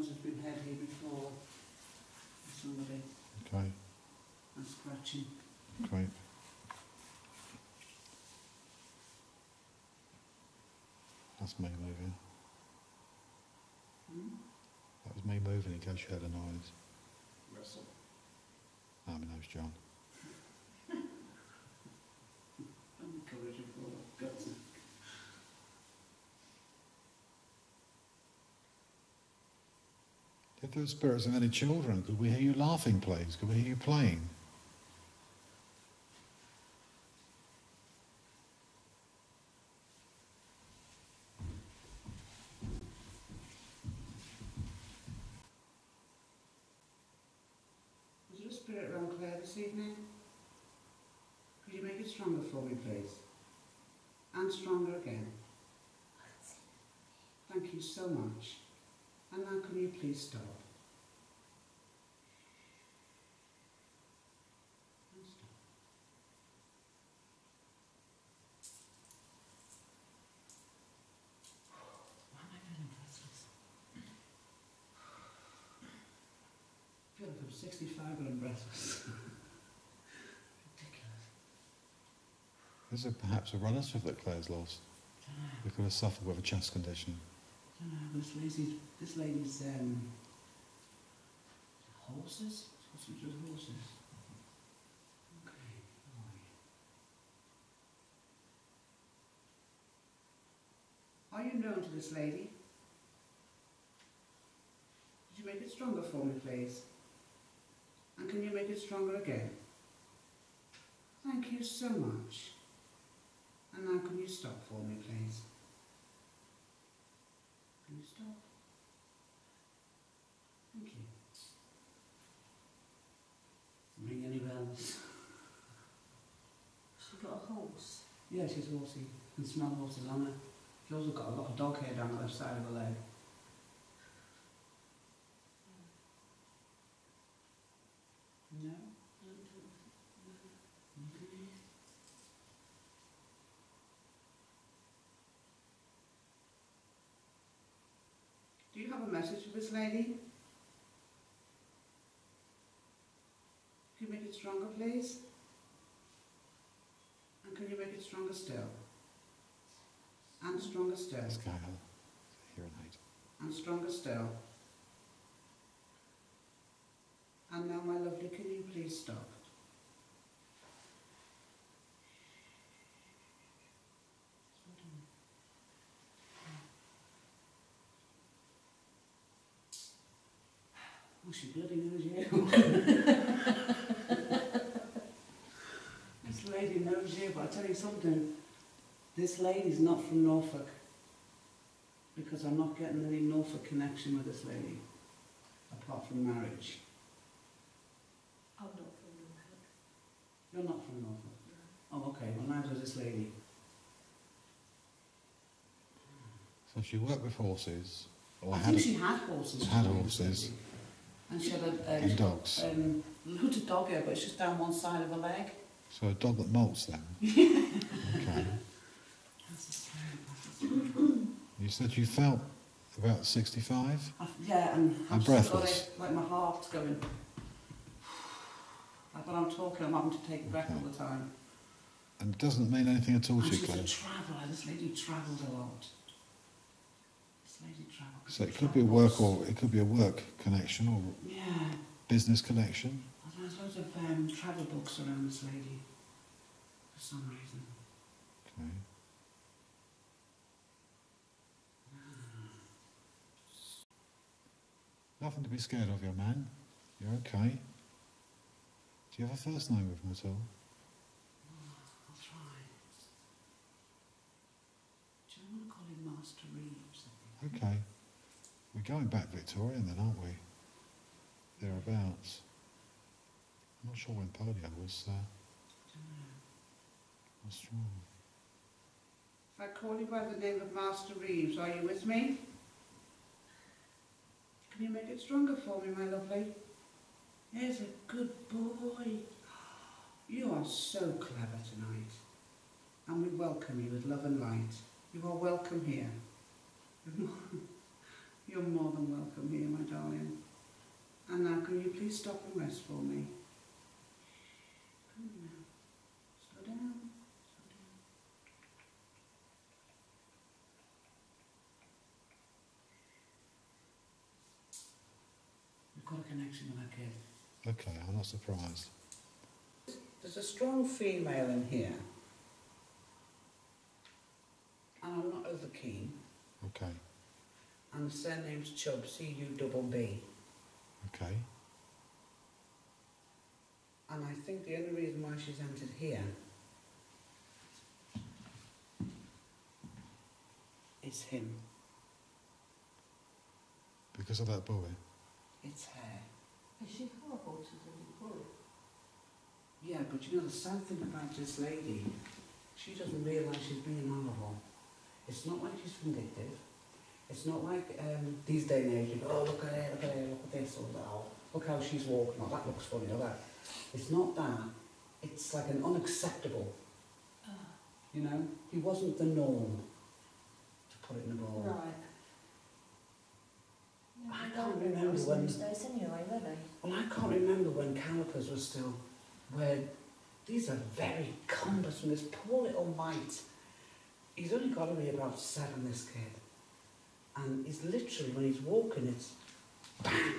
nose has been had here before. Somebody. Okay. And scratching. Great. That's me moving. Hmm? That was me moving in case you heard a noise. Russell. No, my name's John. I'm encouraging for guts. If there were spirits of any children, could we hear you laughing, please? Could we hear you playing? Is there a spirit around Claire this evening? Could you make it stronger for me, please? And stronger again. Thank you so much. And now can you please stop? And stop. Why am I feeling restless? I feel like I'm 65 and I'm breathless. Ridiculous. Is there perhaps a relative that Claire's lost? Who could have suffered with a chest condition? I don't know, this lady's horses? What's with horses? Okay, are you known to this lady? Could you make it stronger for me, please? And can you make it stronger again? Thank you so much. And now can you stop for me, please? Can you stop? Thank you. Ring any bells? She got a horse. Yeah, she's horsey. You can smell horses on her. She's also got a lot of dog hair down the left side of her leg. No? Okay. Do you have a message for this lady? Can you make it stronger, please? And can you make it stronger still? And stronger still. SKPI. Hearing aid. And stronger still. And now, my lovely, can you please stop? Oh, she bloody knows you. This lady knows you, but I'll tell you something. This lady's not from Norfolk. Because I'm not getting any Norfolk connection with this lady. Apart from marriage. I'm not from Norfolk. You're not from Norfolk? No. Oh, okay. Well, neither is this lady. So she worked with horses, or I had think she had horses. had horses. And she had And dogs. Loads of dog hair, but it's just down one side of her leg. So a dog that molts them. Okay. That's a story. You said you felt about 65? Yeah, and I'm I've still got breathless. it, like my heart's going. Like when I'm talking, I'm having to take a breath all the time. And it doesn't mean anything at all And to you, she's a Claire. traveller. This lady travelled a lot. This lady travelled. So it could be a work, or it could be a work connection, or Yeah. business connection. There's loads of travel books around this lady. For some reason. Okay. Nothing to be scared of, young man. You're okay. Do you have a first name with him at all? I'll try. Do you want to call him Master Reeves? Okay. We're going back Victorian then, aren't we? Thereabouts. I'm not sure when polio was strong. If I call you by the name of Master Reeves, are you with me? Can you make it stronger for me, my lovely? There's a good boy. You are so clever tonight. And we welcome you with love and light. You are welcome here. You You're more than welcome here, my darling. And now can you please stop and rest for me? Come on now. Slow down. Slow down. We've got a connection with our kid. Okay, I'm not surprised. There's a strong female in here. And I'm not over keen. Okay, And the surname's Chubb, C-U-B-B. okay. And I think the only reason why she's entered here is him. Because of that boy? It's her. Is she horrible to the boy? Yeah, but you know the sad thing about this lady, she doesn't realise she's being horrible. It's not like she's vindictive. It's not like these day and age, you go, oh, look at her, look at her, look at this, or that, oh, look how she's walking, or that looks funny, or that. It's not that. It's like an unacceptable, you know? He wasn't the norm, to put it in a ball. Right. I can't remember when... Days anyway, were they? Well, I can't remember when calipers were still... Where these are very cumbersome. This poor little mite. He's only got to be about 7, this kid. And he's literally, when he's walking, it's bang!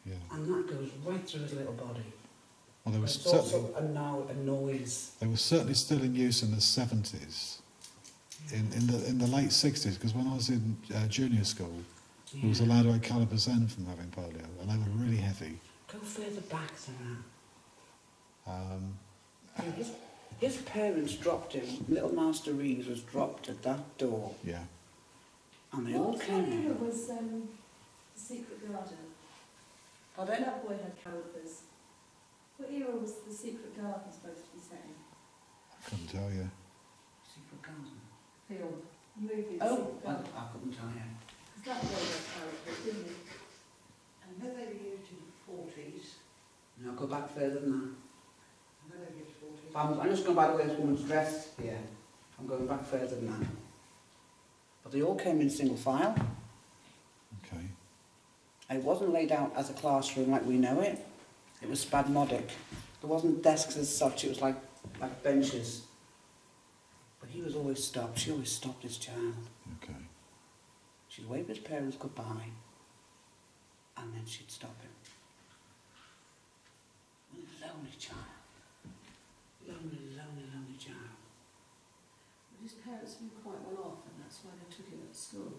Yeah. And that goes right through his little body. Well, there was It's also a noise. they were certainly still in use in the 70s. In the late 60s, because when I was in junior school, we was allowed to have calipers then from having polio, and they were really heavy. Go further back than Um, that. His parents dropped him. Little Master Reeves was dropped at that door. yeah. And they all came What in. era was The Secret Garden? Pardon? That boy had calipers. What era was The Secret Garden supposed to be set in? I couldn't tell you. Secret Garden. Film. Movie, The Oh, Secret Garden. I couldn't tell you. Because that boy had calipers, didn't he? And when they were used in the 40s, No, go back further than that. and when they were used 40s, I'm just going by the way this woman's dressed here. I'm going back further than that. But they all came in single file. Okay. It wasn't laid out as a classroom like we know it. It was spasmodic. There wasn't desks as such, it was like benches. But he was always stopped. She always stopped his child. Okay. She'd wave his parents goodbye, and then she'd stop him. Lonely child. Lonely, lonely, lonely child. But his parents knew quite well off, and that's why they took him at school.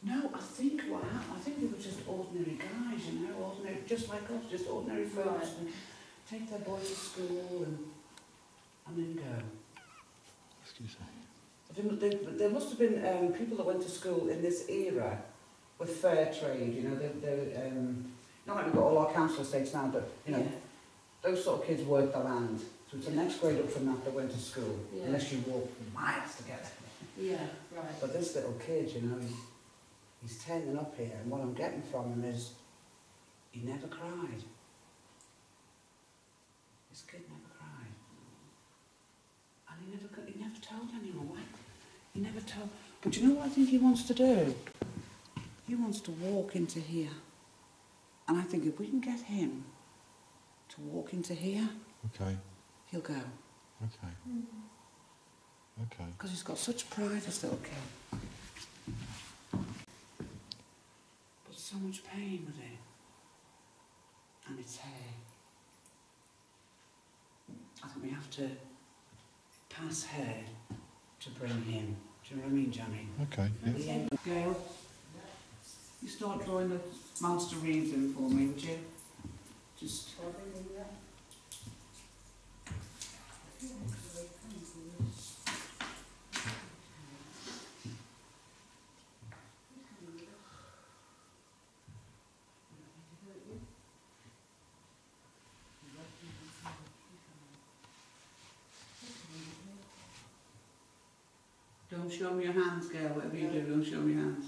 No, I think what happened, I think they were just ordinary guys, you know, ordinary, just like us, just ordinary folks, and take their boys to school and then go. Excuse me. There must have been people that went to school in this era with fair trade, you know, not like we've got all our council estates now, but, you know, those sort of kids worked the land. So it's the next grade up from that went to school, Yeah. unless you walk miles to get there. Yeah, right. But this little kid, you know, he's turning up here, and what I'm getting from him is he never cried. This kid never cried. And he never told anyone. Why? He never told. But you know what I think he wants to do? He wants to walk into here. And I think if we can get him to walk into here, Okay. he'll go. Okay. Okay. Because he's got such pride, this little kid. But so much pain with it. And it's hair. I think we have to pass her to bring him. Do you know what I mean, Johnny? Okay. Yeah. Gail, you start drawing the Master Reeves in for me, would you? Just... Don't show me your hands, Gail. Whatever you do, don't show me your hands.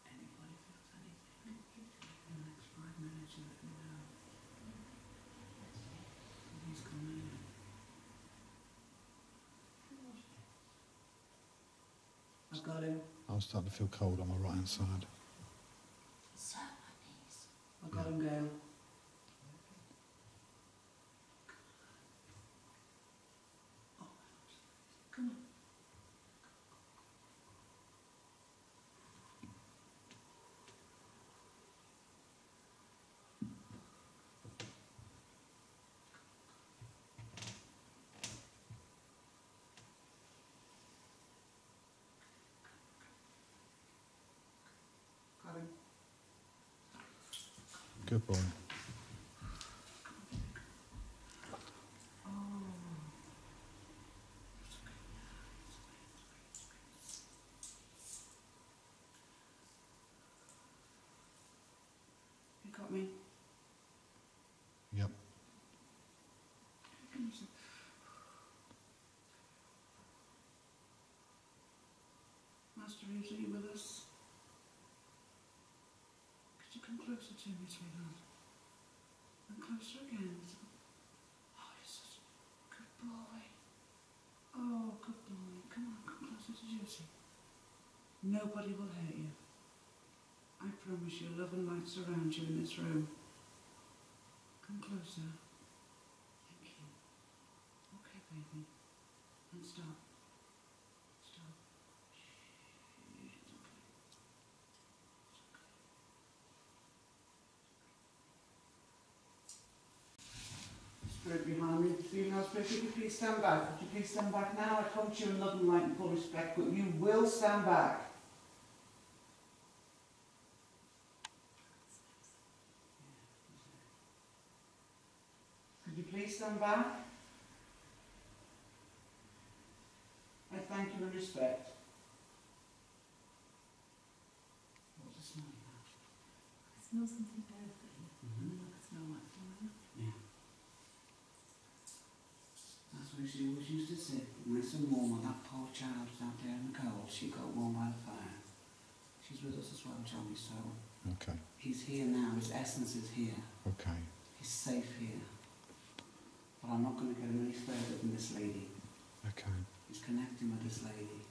Anybody feels anything? I've got him. I'm starting to feel cold on my right hand side. So my knees. I've got him, girl. Oh, come on. Got him. Good boy. You got me? Yep. Master Reeves, are you with us? Could you come closer to me, sweetheart? And closer again. Oh, you're such a good boy. Oh, good boy. Come on, come closer to Josie. Nobody will hurt you. I promise you, love and light surround you in this room. Come closer. Thank you. Okay, baby. And stop. Stop. Shh. It's okay. It's okay. Spirit behind me, female spirit, could you please stand back? Could you please stand back now? I come to you in love and light and full respect, but you will stand back. Could you please stand back? I thank you and respect. What's the smell now? I smell something earthy. Mm-hmm. I smell like fire. Yeah. That's where she always used to sit, nice and warm when that poor child was out there in the cold. She got warm by the fire. She's with us as well, Johnny, so Okay. he's here now, his essence is here. Okay. He's safe here. But I'm not going to get him any further than this lady. Okay. He's connecting with this lady.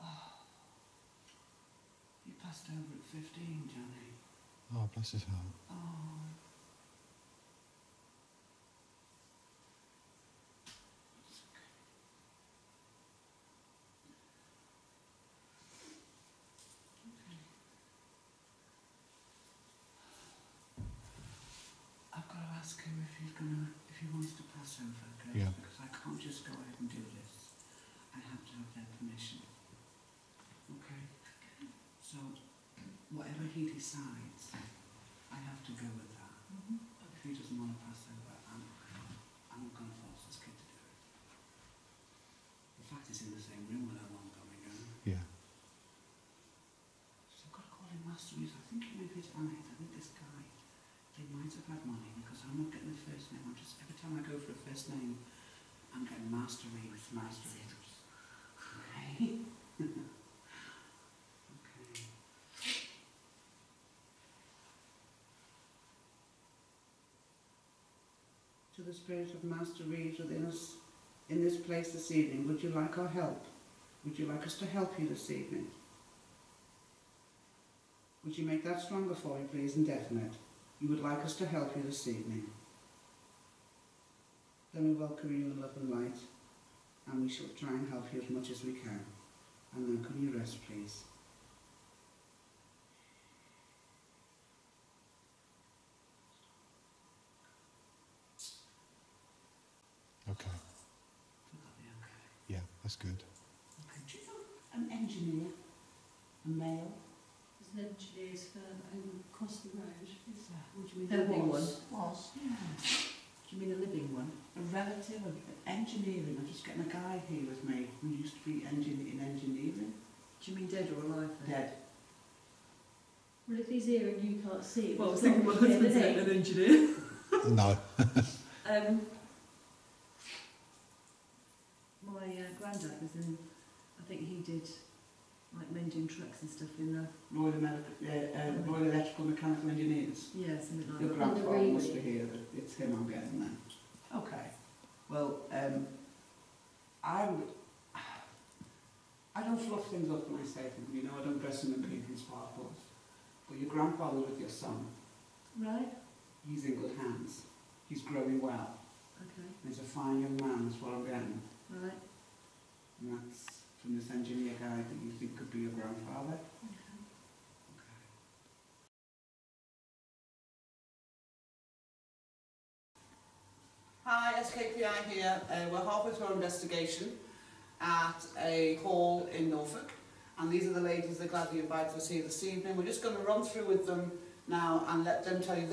Oh. You passed over at 15, Johnny. Oh, bless his heart. Oh. It's okay. Okay. I've got to ask him if he wants to pass over, girls, Yeah. because I can't just go ahead and do this. I have to have their permission. Okay? So, whatever he decides, I have to go with that. But if he doesn't want to pass over, I'm going to force this kid to do it. In fact, he's in the same room with her while I'm going on. Yeah. So I've got to call him Master Reeves. I think he may be on it. I think this guy, they might have had money because I'm not getting the first name. I'm just, every time I go for a first name, I'm getting Master Reeves, Master Reeves. Okay? Okay. To the spirit of Master Reeves within us in this place this evening, would you like our help? Would you like us to help you this evening? Would you make that stronger for me, please, and definite? You would like us to help you this evening. Then we welcome you in love and light, and we shall try and help you as much as we can. And then can you rest, please? Okay. Would that be okay? Yeah, that's good. Okay. Do you know an engineer, a male? There's an engineer's firm across the road. Is there? What do you mean? There Living was. Was? Yeah. Do you mean a living one? A relative of engineering? I'm just getting a guy here with me who used to be in engineering. Do you mean dead or alive then? Dead. Well, if he's here and you can't see him, Well, I was it's thinking my not him, husband's is it? an engineer. No. My granddad was in, I think he did like mending trucks and stuff in the... Royal Electrical Mechanical Engineers. Yeah, something like Your that. grandfather must be here. It's him I'm getting then. Okay. Well, I don't fluff things up when I say them. You know, I don't dress them in pink and sparkles. But your grandfather with your son, Right. he's in good hands. He's growing well. Okay. He's a fine young man, that's what I'm getting. Right. And that's from this engineer guy that you think could be your grandfather. Okay. Hi, SKPI here. We're halfway through our investigation at a hall in Norfolk, and these are the ladies they're gladly invited us here this evening. We're just going to run through with them now and let them tell you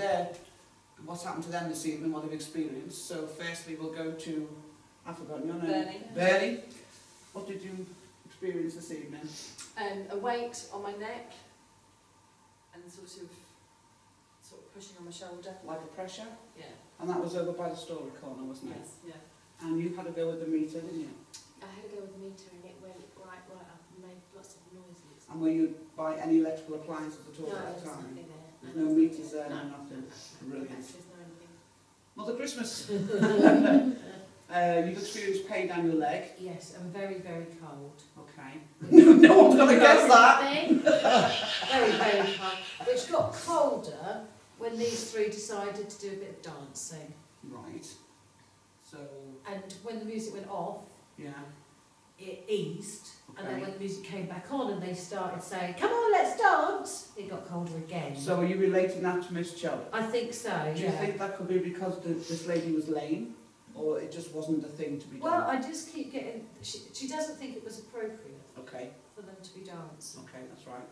what's happened to them this evening, what they've experienced. So firstly we'll go to, I've forgotten your name. Bernie. Bernie. What did you experience this evening? A weight on my neck and sort of pushing on my shoulder. Like a pressure? Yeah. And that was over by the story corner, wasn't it? Yes, yeah. And you had to go with the meter, didn't you? I had to go with the meter and it went right up and made lots of noises. And were you by any electrical appliances at all No, at that there's time? nothing there. There's no meters there, No. no nothing. Brilliant. There's no anything. Mother Christmas. You've experienced pain down your leg. Yes, I'm very, very cold. Okay. No one's going to guess that. Very, very cold. Which got colder when these three decided to do a bit of dancing. Right. So, And when the music went off, yeah. it eased. Okay. And then when the music came back on and they started saying, come on, let's dance, it got colder again. So are you relating that to Miss Chubb? I think so, Do you think that could be because this lady was lame? Or it just wasn't the thing to be done? Well, I just keep getting... She doesn't think it was appropriate Okay. for them to be dancing. Okay, that's right.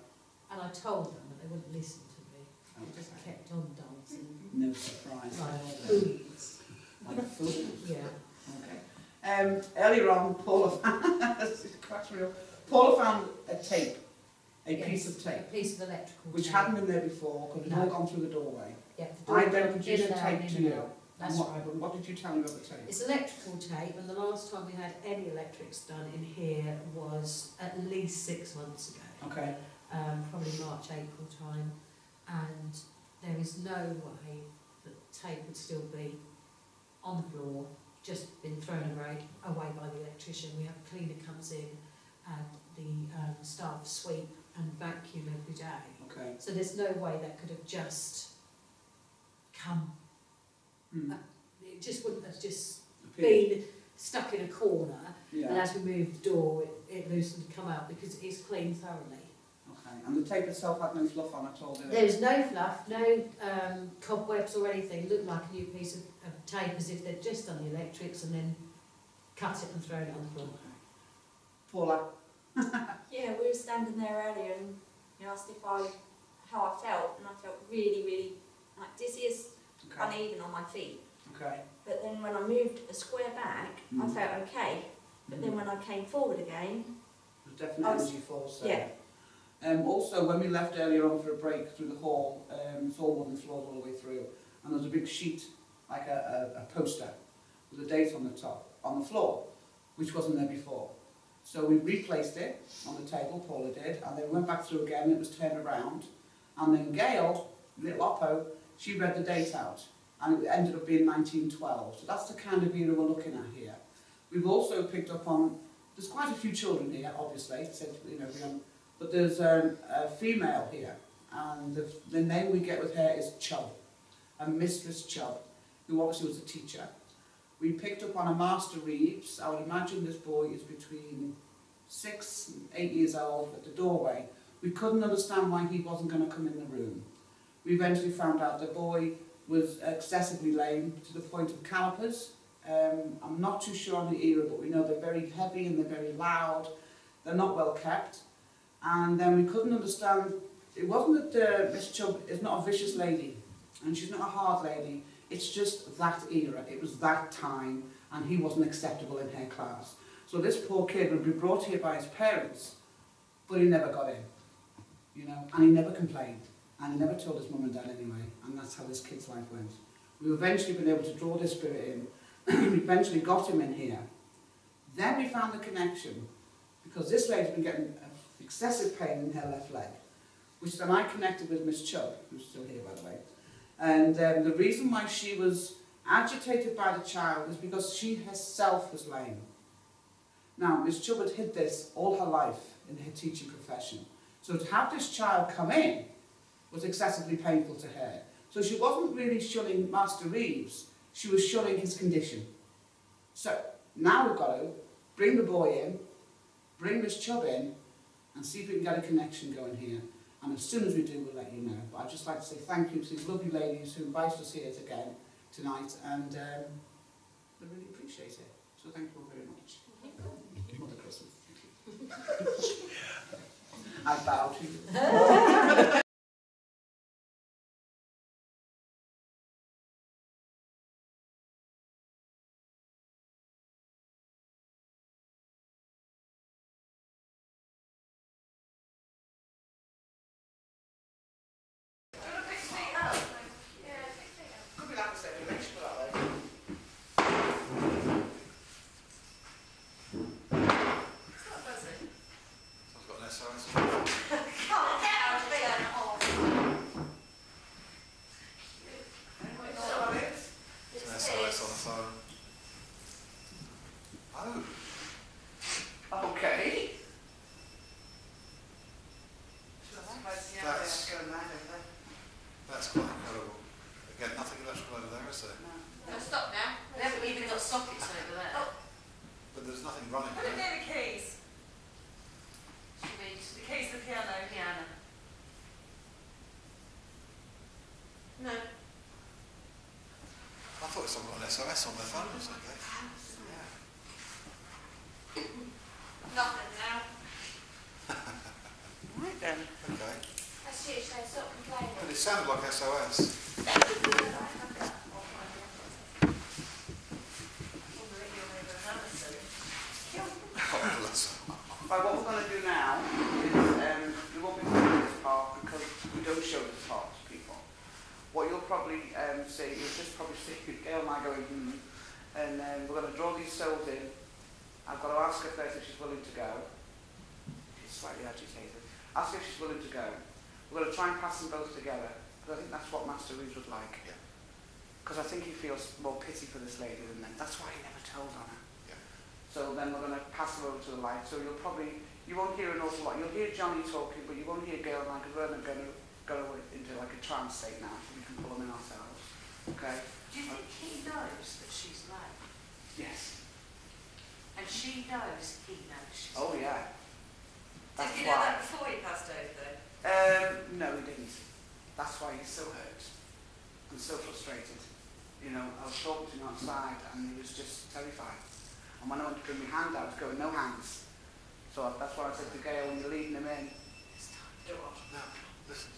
And I told them, but they wouldn't listen to me. They just Okay. kept on dancing. No surprise. Like fools. Like fools. Yeah. Okay. Earlier on, Paula found a tape, a piece of A tape, piece of electrical which tape. hadn't been there before because it had all No. gone through the doorway. Yeah, I then produced the tape to you. That's And right. what did you tell me about the tape? It's electrical tape, and the last time we had any electrics done in here was at least 6 months ago. Okay. Probably March, April time. And there is no way that tape would still be on the floor, just been thrown away by the electrician. We have a cleaner comes in and the staff sweep and vacuum every day. Okay. So there's no way that could have just come. It just wouldn't have just been stuck in a corner, and Yeah. as we moved the door it loosened and come out because it's cleaned thoroughly. Okay. And the tape itself had no fluff on at all, did it? There was no fluff, no cobwebs or anything. It looked like a new piece of tape, as if they'd just done the electrics and then cut it and thrown it on the floor. Paula? Yeah, we were standing there earlier and you asked how I felt, and I felt really, really like dizzy, Okay. uneven on my feet. Okay. But then when I moved a square back, I felt okay. But then when I came forward again, There's definite energy force yeah. there. Also, when we left earlier on for a break through the hall, it's all wooden floors all the way through, and there's a big sheet, like a poster, with a date on the top, on the floor, which wasn't there before. So we replaced it on the table, Paula did, and then we went back through again, it was turned around, and then Gail, little Oppo, she read the date out, and it ended up being 1912. So that's the kind of era we're looking at here. We've also picked up on, there's quite a few children here, obviously, but there's a female here, and the name we get with her is Chubb, a Mistress Chubb, who obviously was a teacher. We picked up on a Master Reeves. I would imagine this boy is between 6 and 8 years old at the doorway. We couldn't understand why he wasn't going to come in the room. We eventually found out the boy was excessively lame to the point of calipers. I'm not too sure on the era, but we know they're very heavy and they're very loud. They're not well kept. And then we couldn't understand, it wasn't that Miss Chubb is not a vicious lady, and she's not a hard lady, it's just that era, it was that time, and he wasn't acceptable in her class. So this poor kid would be brought here by his parents, but he never got in, and he never complained, and he never told his mum and dad anyway, and that's how this kid's life went. We've eventually been able to draw this spirit in, we eventually got him in here. Then we found the connection, because this lady's been getting excessive pain in her left leg, which then I connected with Miss Chubb, who's still here by the way. And the reason why she was agitated by the child is because she herself was lame. Now, Miss Chubb had hid this all her life in her teaching profession. So to have this child come in was excessively painful to her. So she wasn't really shunning Master Reeves, she was shunning his condition. So now we've got to bring the boy in, bring Miss Chubb in, and see if we can get a connection going here. And as soon as we do, we'll let you know. But I'd just like to say thank you to these lovely ladies who invited us here again tonight, and we really appreciate it. So thank you all very much. Mother Christmas. I bow to you. That's quite incredible. Again, nothing electrical over there, is there? No, stop now. We haven't even got sockets over there. But there's nothing running Put it there. near the keys. She means The keys to the piano. piano. No. I thought someone got an SOS on their phone or something. Nothing now. Right then. Okay. That's huge, they stop complaining. But it sounded like SOS. Right, what we're going to do now is we won't be doing this part because we don't show this part to people. What you'll probably see, you'll just probably see Gail and I going, and we're going to draw these souls in. I've got to ask her first if she's willing to go. She's slightly agitated. Ask her if she's willing to go. We're going to try and pass them both together, because I think that's what Master Reeves would like. Because I think he feels more pity for this lady than them. That's why he never told on her. So then we're going to pass her over to the light. So you'll probably, you won't hear an awful lot. You'll hear Johnny talking, but you won't hear Gail and I, because we're going to go into like a trance state now, so we can pull them in ourselves. Okay? Do you think he knows that she's late? Yes. And she knows he knows she's Oh late? yeah. Did you know that before you passed over though? No, he didn't. That's why he's so hurt and so frustrated. You know, I was talking to him outside and he was just terrified. And when I went to bring my hand out, I was going, no hands. So that's why I said to Gail, when you're leading him in, Do what? No, listen.